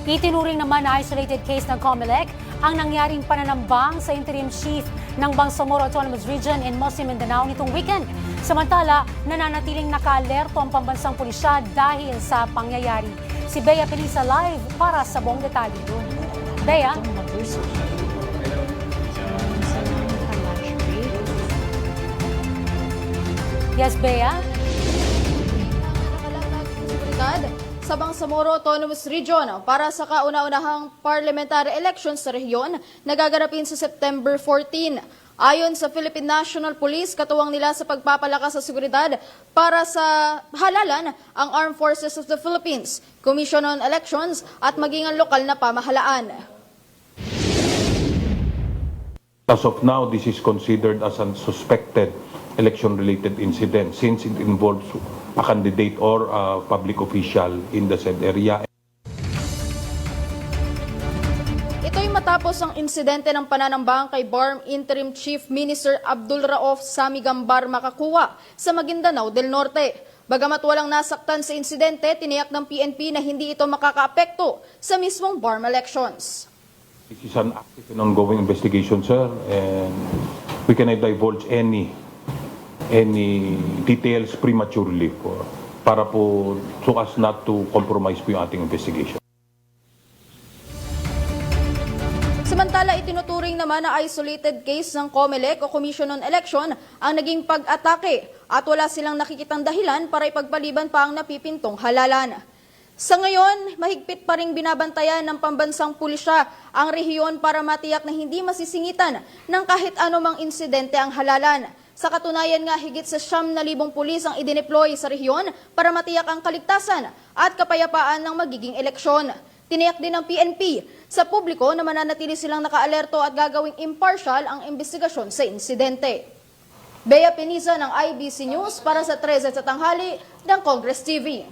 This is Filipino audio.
Itinuring naman na isolated case ng COMELEC ang nangyaring pananambang sa interim chief ng Bangsamoro Autonomous Region in Muslim Mindanao nitong weekend. Samantala, nananatiling naka-alerto ang pambansang pulisya dahil sa pangyayari. Si Bea Pelisa live para sa buong detalye doon. Bea? Yes, Bea? Sa Bangsamoro Autonomous Region para sa kauna-unahang parliamentary elections sa rehiyon na gaganapin sa September 14. Ayon sa Philippine National Police, katuwang nila sa pagpapalakas sa seguridad para sa halalan ang Armed Forces of the Philippines, Commission on Elections at maging ang lokal na pamahalaan. As of now, this is considered as a suspected election-related incident since it involves a candidate or a public official in the said area. Ito'y matapos ang insidente ng pananambang kay BARM Interim Chief Minister Abdul Rauf Samigambar Makakuwa sa Maguindanao del Norte. Bagamat walang nasaktan sa insidente, tiniyak ng PNP na hindi ito makakaapekto sa mismong BARM elections. This is an active and ongoing investigation, sir, and we cannot divulge any details prematurely para po so as not to compromise po yung ating investigation. Samantala, itinuturing naman na isolated case ng COMELEC o Commission on Election ang naging pag-atake at wala silang nakikitang dahilan para ipagpaliban pa ang napipintong halalan. Sa ngayon, mahigpit pa ring binabantayan ng pambansang pulisya ang rehiyon para matiyak na hindi masisingitan ng kahit anumang insidente ang halalan. Sa katunayan nga, higit sa 9,000 pulis ang idineploy sa rehiyon para matiyak ang kaligtasan at kapayapaan ng magiging eleksyon. Tiniyak din ng PNP sa publiko na mananatili silang naka-alerto at gagawing impartial ang investigasyon sa insidente. Bea Peniza ng IBC News para sa 13 sa tanghali ng Congress TV.